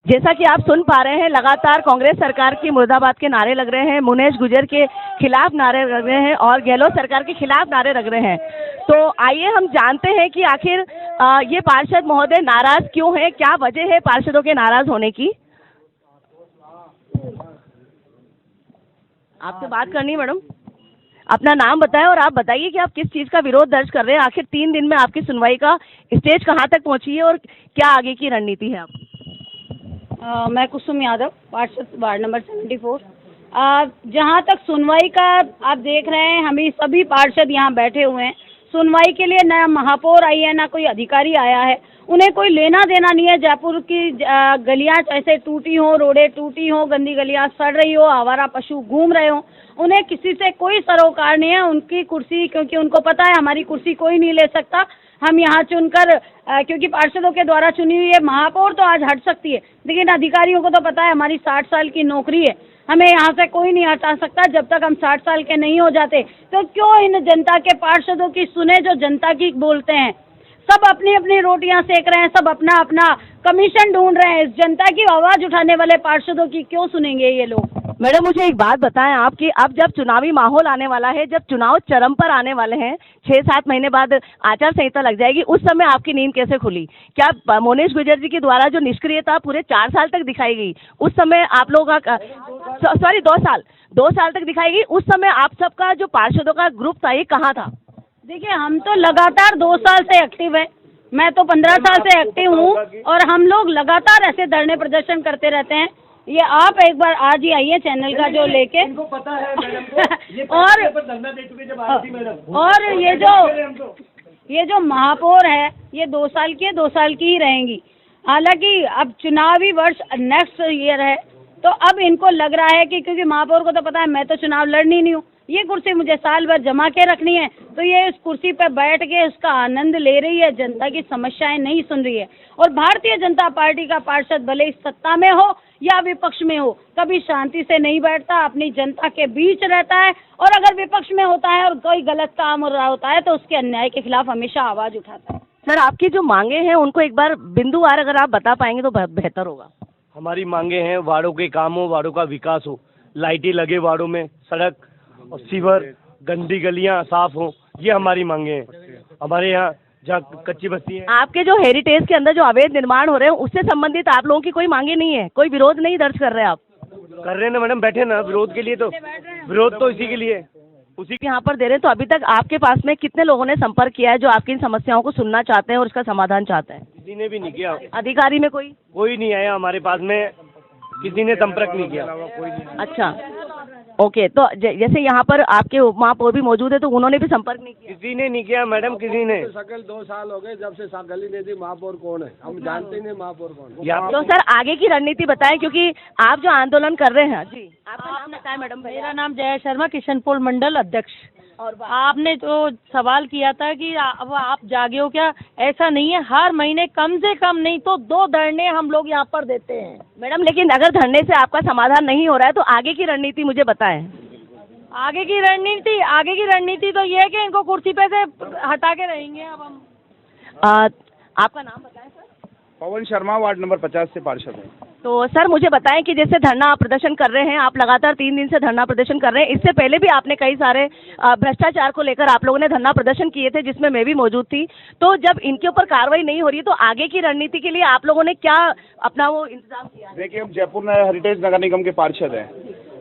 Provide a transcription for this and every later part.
जैसा कि आप सुन पा रहे हैं, लगातार कांग्रेस सरकार की मुर्दाबाद के नारे लग रहे हैं, मुनेश गुर्जर के खिलाफ नारे लग रहे हैं और गहलोत सरकार के खिलाफ नारे लग रहे हैं। तो आइए हम जानते हैं कि आखिर ये पार्षद महोदय नाराज क्यों हैं, क्या वजह है पार्षदों के नाराज होने की। आपसे बात करनी है मैडम। अपना नाम बताएं और आप बताइए कि आप किस चीज़ का विरोध दर्ज कर रहे हैं। आखिर 3 दिन में आपकी सुनवाई का स्टेज कहाँ तक पहुंची है और क्या आगे की रणनीति है आप। मैं कुसुम यादव, पार्षद वार्ड नंबर 74। जहाँ तक सुनवाई का आप देख रहे हैं, हम सभी पार्षद यहाँ बैठे हुए हैं। सुनवाई के लिए ना महापौर आई है, ना कोई अधिकारी आया है। उन्हें कोई लेना देना नहीं है। जयपुर की गलियाँ ऐसे टूटी हो, रोडें टूटी हो, गंदी गलियाँ सड़ रही हो, आवारा पशु घूम रहे हो, उन्हें किसी से कोई सरोकार नहीं है। उनकी कुर्सी, क्योंकि उनको पता है हमारी कुर्सी कोई नहीं ले सकता, हम यहाँ चुनकर क्योंकि पार्षदों के द्वारा चुनी हुई है। महापौर तो आज हट सकती है, लेकिन अधिकारियों को तो पता है हमारी 60 साल की नौकरी है, हमें यहाँ से कोई नहीं हटा सकता जब तक हम 60 साल के नहीं हो जाते। तो क्यों इन जनता के पार्षदों की सुने, जो जनता की बोलते हैं। सब अपनी अपनी रोटियां सेक रहे हैं, सब अपना अपना कमीशन ढूंढ रहे हैं। इस जनता की आवाज उठाने वाले पार्षदों की क्यों सुनेंगे ये लोग। मैडम, मुझे एक बात बताएं आप कि अब जब चुनावी माहौल आने वाला है, जब चुनाव चरम पर आने वाले हैं, 6-7 महीने बाद आचार संहिता लग जाएगी, उस समय आपकी नींद कैसे खुली। क्या मुनेश गुर्जर जी के द्वारा जो निष्क्रियता पूरे 4 साल तक दिखाई गई, उस समय आप लोगों का 2 साल तक दिखाई गई, उस समय आप सबका जो पार्षदों का ग्रुप था ये कहाँ था। देखिए, हम तो लगातार 2 साल से एक्टिव है, मैं तो 15 साल से एक्टिव हूँ और हम लोग लगातार ऐसे धरने प्रदर्शन करते रहते हैं। ये आप एक बार आज ही आइए चैनल का जो लेके, इनको पता है मैडम को, और ये जो महापौर है ये 2 साल की है, 2 साल की ही रहेंगी। हालांकि अब चुनावी वर्ष नेक्स्ट ईयर है, तो अब इनको लग रहा है कि क्योंकि महापौर को तो पता है मैं तो चुनाव लड़नी नहीं हूँ, ये कुर्सी मुझे साल भर जमा के रखनी है, तो ये इस कुर्सी पर बैठ के उसका आनंद ले रही है, जनता की समस्याएं नहीं सुन रही है। और भारतीय जनता पार्टी का पार्षद भले ही सत्ता में हो या विपक्ष में हो, कभी शांति से नहीं बैठता, अपनी जनता के बीच रहता है, और अगर विपक्ष में होता है और कोई गलत काम हो रहा होता है तो उसके अन्याय के खिलाफ हमेशा आवाज उठाता है। सर, आपकी जो मांगे हैं उनको एक बार बिंदुवार अगर आप बता पाएंगे तो बेहतर होगा। हमारी मांगे हैं, वार्डों के काम हो, वार्डों का विकास हो, लाइटें लगे वार्डों में, सड़क और सीवर, गंदी गलियां साफ हो, ये हमारी मांगे हैं। हमारे यहाँ जहाँ कच्ची बस्ती है, आपके जो हेरिटेज के अंदर जो अवैध निर्माण हो रहे हैं उससे संबंधित आप लोगों की कोई मांगे नहीं है, कोई विरोध नहीं दर्ज कर रहे हैं आप। कर रहे हैं ना मैडम, बैठे ना विरोध के लिए, तो विरोध तो इसी के लिए उसी के यहाँ पर दे रहे हैं। तो अभी तक आपके पास में कितने लोगों ने संपर्क किया है जो आपकी इन समस्याओं को सुनना चाहते हैं और उसका समाधान चाहते हैं। किसी ने भी नहीं किया। अधिकारी में कोई नहीं आया हमारे पास में, किसी ने संपर्क नहीं किया। अच्छा, ओके। तो जैसे यहाँ पर आपके उप महापौर भी मौजूद है, तो उन्होंने भी संपर्क नहीं किया। किसी ने नहीं किया मैडम, किसी ने। सकल 2 साल हो गए जब से गली नहीं दी। महापौर कौन है, हम जानते नहीं महापौर कौन है। तो सर आगे की रणनीति बताएं, क्योंकि आप जो आंदोलन कर रहे हैं। जी, आपका नाम बताएं मैडम। मेरा नाम जया शर्मा, किशनपुर मंडल अध्यक्ष। और आपने जो सवाल किया था कि अब आप जागे हो क्या, ऐसा नहीं है। हर महीने कम से कम नहीं तो 2 धरने हम लोग यहाँ पर देते हैं मैडम। लेकिन अगर धरने से आपका समाधान नहीं हो रहा है तो आगे की रणनीति मुझे बताएं। आगे की रणनीति तो ये है कि इनको कुर्सी पे से हटा के रहेंगे। अब हम आपका नाम बताएं sir. Pawan Sharma, ward number 50 से पार्षद है। तो सर मुझे बताएं कि जैसे धरना आप प्रदर्शन कर रहे हैं, आप लगातार 3 दिन से धरना प्रदर्शन कर रहे हैं, इससे पहले भी आपने कई सारे भ्रष्टाचार को लेकर आप लोगों ने धरना प्रदर्शन किए थे, जिसमें मैं भी मौजूद थी। तो जब इनके ऊपर कार्रवाई नहीं हो रही तो आगे की रणनीति के लिए आप लोगों ने क्या अपना वो इंतजाम किया है? देखिए, हम जयपुर हेरिटेज नगर निगम के पार्षद हैं।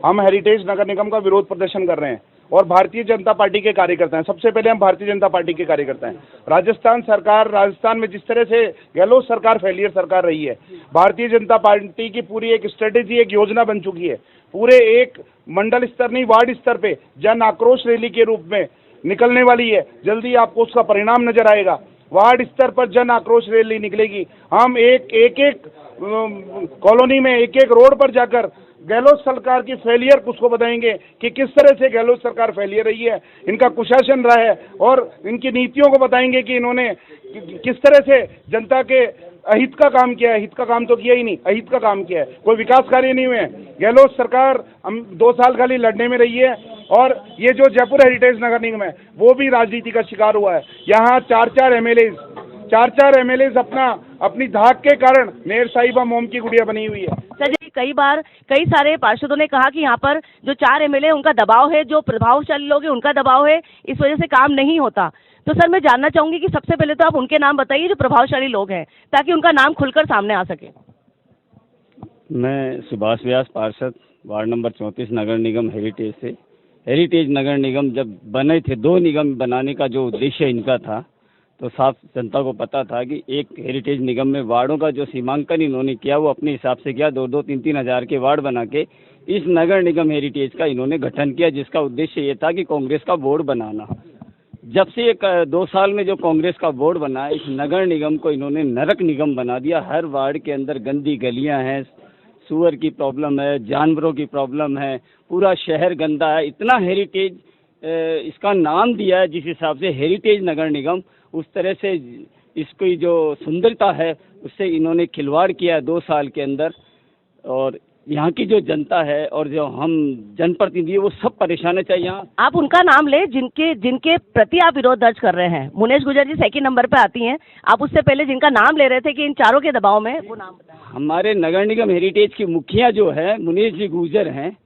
हम हेरिटेज नगर निगम का विरोध प्रदर्शन कर रहे हैं और भारतीय जनता पार्टी के कार्यकर्ता हैं। सबसे पहले हम भारतीय जनता पार्टी के कार्यकर्ता हैं। राजस्थान में जिस तरह से गहलोत सरकार फेलियर सरकार रही है, भारतीय जनता पार्टी की पूरी एक स्ट्रेटेजी, एक योजना बन चुकी है। पूरे एक मंडल स्तर नहीं, वार्ड स्तर पे जन आक्रोश रैली के रूप में निकलने वाली है। जल्दी आपको उसका परिणाम नजर आएगा। वार्ड स्तर पर जन आक्रोश रैली निकलेगी। हम एक कॉलोनी में, एक रोड पर जाकर गहलोत सरकार की फेलियर उसको बताएंगे कि किस तरह से गहलोत सरकार फेलियर रही है, इनका कुशासन रहा है, और इनकी नीतियों को बताएंगे कि इन्होंने किस तरह से जनता के अहित का काम किया है। हित का काम तो किया ही नहीं, अहित का काम किया है। कोई विकास कार्य नहीं हुए। गहलोत सरकार हम 2 साल खाली लड़ने में रही है, और ये जो जयपुर हेरिटेज नगर निगम है वो भी राजनीति का शिकार हुआ है। यहाँ 4-4 MLA चार एमएलए अपनी धाक के कारण मेयर साहिबा मोम की गुड़िया बनी हुई है। सर जी, कई सारे पार्षदों ने कहा कि यहाँ पर जो 4 एमएलए उनका दबाव है, जो प्रभावशाली लोग हैं उनका दबाव है, इस वजह से काम नहीं होता। तो सर मैं जानना चाहूंगी कि सबसे पहले तो आप उनके नाम बताइए जो प्रभावशाली लोग हैं, ताकि उनका नाम खुलकर सामने आ सके। मैं सुभाष व्यास, पार्षद, वार्ड नंबर 34, नगर निगम हेरिटेज से। हेरिटेज नगर निगम जब बने थे, 2 निगम बनाने का जो उद्देश्य इनका था, तो साफ जनता को पता था कि एक हेरिटेज निगम में वार्डों का जो सीमांकन इन्होंने किया वो अपने हिसाब से किया, 2-2, 3-3 हज़ार के वार्ड बना के इस नगर निगम हेरिटेज का इन्होंने गठन किया, जिसका उद्देश्य ये था कि कांग्रेस का बोर्ड बनाना। जब से 2 साल में जो कांग्रेस का बोर्ड बना, इस नगर निगम को इन्होंने नरक निगम बना दिया। हर वार्ड के अंदर गंदी गलियां हैं, सुअर की प्रॉब्लम है, जानवरों की प्रॉब्लम है, पूरा शहर गंदा है। इतना हेरिटेज इसका नाम दिया है, जिस हिसाब से हेरिटेज नगर निगम, उस तरह से इसकी जो सुंदरता है उससे इन्होंने खिलवाड़ किया है 2 साल के अंदर। और यहाँ की जो जनता है और जो हम जनप्रतिनिधि है वो सब परेशान है। चाहिए आप उनका नाम ले जिनके प्रति आप विरोध दर्ज कर रहे हैं। मुनेश गुजर जी सेकंड नंबर पे आती हैं। आप उससे पहले जिनका नाम ले रहे थे कि इन चारों के दबाव में, वो नाम बताएं। हमारे नगर निगम हेरिटेज की मुखिया जो है मुनेश जी गुजर हैं,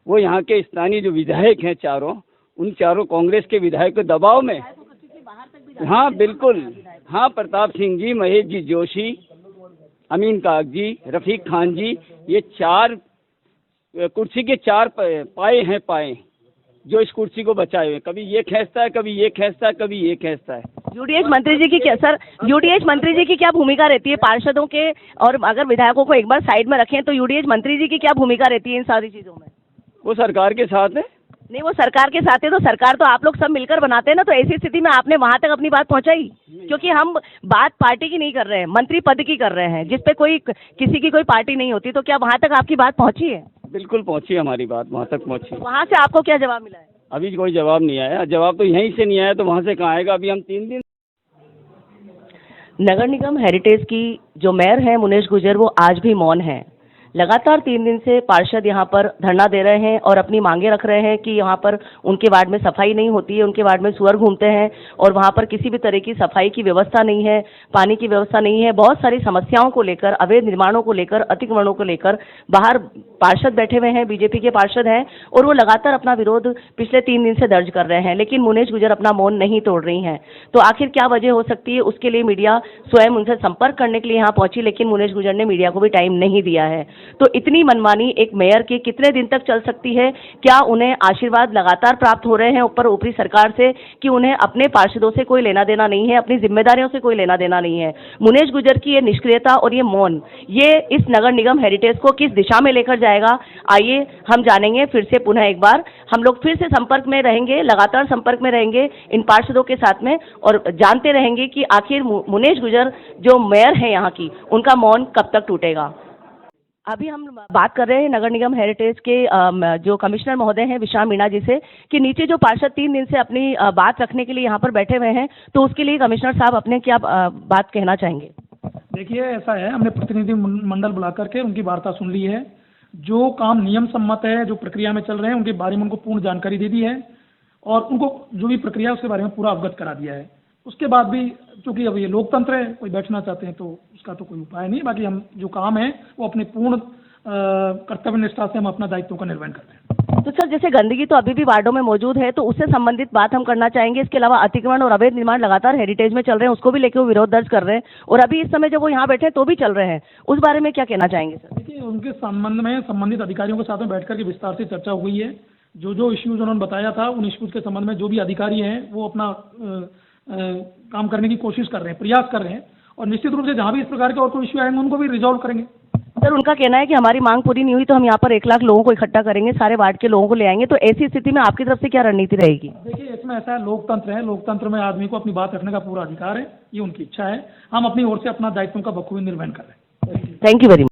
वो यहाँ के स्थानीय जो विधायक हैं चारों, उन चारों कांग्रेस के विधायक के दबाव में। हाँ बिल्कुल, हाँ, प्रताप सिंह जी, महेश जी जोशी, अमीन काग जी, रफीक खान जी, ये 4 कुर्सी के 4 पाए जो इस कुर्सी को बचाए हुए। कभी ये खींचता है, कभी ये खींचता है, कभी ये खींचता है। यूडीएच मंत्री जी की क्या सर, यूडीएच मंत्री जी की क्या भूमिका रहती है पार्षदों के, और अगर विधायकों को एक बार साइड में रखें तो यूडीएच मंत्री जी की क्या भूमिका रहती है इन सारी चीजों में? वो सरकार के साथ है। नहीं, वो सरकार के साथ है तो सरकार तो आप लोग सब मिलकर बनाते हैं ना, तो ऐसी स्थिति में आपने वहां तक अपनी बात पहुंचाई? क्योंकि हम बात पार्टी की नहीं कर रहे हैं, मंत्री पद की कर रहे हैं, जिसपे किसी की कोई पार्टी नहीं होती। तो क्या वहां तक आपकी बात पहुंची है? बिल्कुल पहुंची, हमारी बात वहाँ तक पहुंची। वहां से आपको क्या जवाब मिला है? अभी कोई जवाब नहीं आया। जवाब तो यहीं से नहीं आया तो वहाँ से कहाँ आएगा? अभी हम 3 दिन। नगर निगम हेरिटेज की जो मेयर है मुनेश गुजर, वो आज भी मौन है। लगातार 3 दिन से पार्षद यहाँ पर धरना दे रहे हैं और अपनी मांगे रख रहे हैं कि यहाँ पर उनके वार्ड में सफाई नहीं होती है, उनके वार्ड में सुअर घूमते हैं और वहाँ पर किसी भी तरह की सफाई की व्यवस्था नहीं है, पानी की व्यवस्था नहीं है। बहुत सारी समस्याओं को लेकर, अवैध निर्माणों को लेकर, अतिक्रमणों को लेकर बाहर पार्षद बैठे हुए हैं, बीजेपी के पार्षद हैं, और वो लगातार अपना विरोध पिछले 3 दिन से दर्ज कर रहे हैं। लेकिन मुनेश गुजर अपना मौन नहीं तोड़ रही हैं। तो आखिर क्या वजह हो सकती है? उसके लिए मीडिया स्वयं उनसे संपर्क करने के लिए यहाँ पहुंची, लेकिन मुनेश गुजर ने मीडिया को भी टाइम नहीं दिया है। तो इतनी मनमानी एक मेयर की कितने दिन तक चल सकती है? क्या उन्हें आशीर्वाद लगातार प्राप्त हो रहे हैं ऊपरी सरकार से कि उन्हें अपने पार्षदों से कोई लेना देना नहीं है, अपनी जिम्मेदारियों से कोई लेना देना नहीं है? मुनेश गुजर की ये निष्क्रियता और ये मौन, ये इस नगर निगम हेरिटेज को किस दिशा में लेकर जाएगा? आइए हम जानेंगे। फिर से पुनः एक बार हम लोग फिर से संपर्क में रहेंगे, लगातार संपर्क में रहेंगे इन पार्षदों के साथ में, और जानते रहेंगे कि आखिर मुनेश गुजर जो मेयर है यहाँ की, उनका मौन कब तक टूटेगा। अभी हम बात कर रहे हैं नगर निगम हेरिटेज के जो कमिश्नर महोदय हैं विशाल मीणा जी से, कि नीचे जो पार्षद 3 दिन से अपनी बात रखने के लिए यहाँ पर बैठे हुए हैं, तो उसके लिए कमिश्नर साहब अपने क्या बात कहना चाहेंगे? देखिए, ऐसा है, हमने प्रतिनिधि मंडल बुला करके उनकी वार्ता सुन ली है। जो काम नियम सम्मत है, जो प्रक्रिया में चल रहे हैं, उनके बारे में उनको पूर्ण जानकारी दे दी है और उनको जो भी प्रक्रिया है उसके बारे में पूरा अवगत करा दिया है। उसके बाद भी चूँकि अब ये लोकतंत्र है, कोई बैठना चाहते हैं तो उसका तो कोई उपाय नहीं। बाकी हम जो काम है वो अपने पूर्ण कर्तव्य निष्ठा से हम अपना दायित्व का निर्वहन करते हैं। तो सर, जैसे गंदगी तो अभी भी वार्डों में मौजूद है, तो उससे संबंधित बात हम करना चाहेंगे। इसके अलावा अतिक्रमण और अवैध निर्माण लगातार हेरिटेज में चल रहे हैं, उसको भी लेकर वो विरोध दर्ज कर रहे हैं, और अभी इस समय जब वो यहाँ बैठे हैं तो भी चल रहे हैं। उस बारे में क्या कहना चाहेंगे सर? देखिए, उनके संबंध में संबंधित अधिकारियों के साथ में बैठ करके विस्तार से चर्चा हुई है। जो इश्यूज उन्होंने बताया था, उन इश्यूज के संबंध में जो भी अधिकारी हैं वो अपना काम करने की कोशिश कर रहे हैं, प्रयास कर रहे हैं, और निश्चित रूप से जहाँ भी इस प्रकार के और कोई इश्यू आएंगे उनको भी रिजॉल्व करेंगे। सर, उनका कहना है कि हमारी मांग पूरी नहीं हुई तो हम यहाँ पर 1 लाख लोगों को इकट्ठा करेंगे, सारे वार्ड के लोगों को ले आएंगे। तो ऐसी स्थिति में आपकी तरफ से क्या रणनीति रहेगी? देखिए, इसमें ऐसा है, लोकतंत्र है, लोकतंत्र में आदमी को अपनी बात रखने का पूरा अधिकार है, ये उनकी इच्छा है। हम अपनी ओर से अपना दायित्व का बखूबी निर्वहन कर रहे हैं। Thank you very much.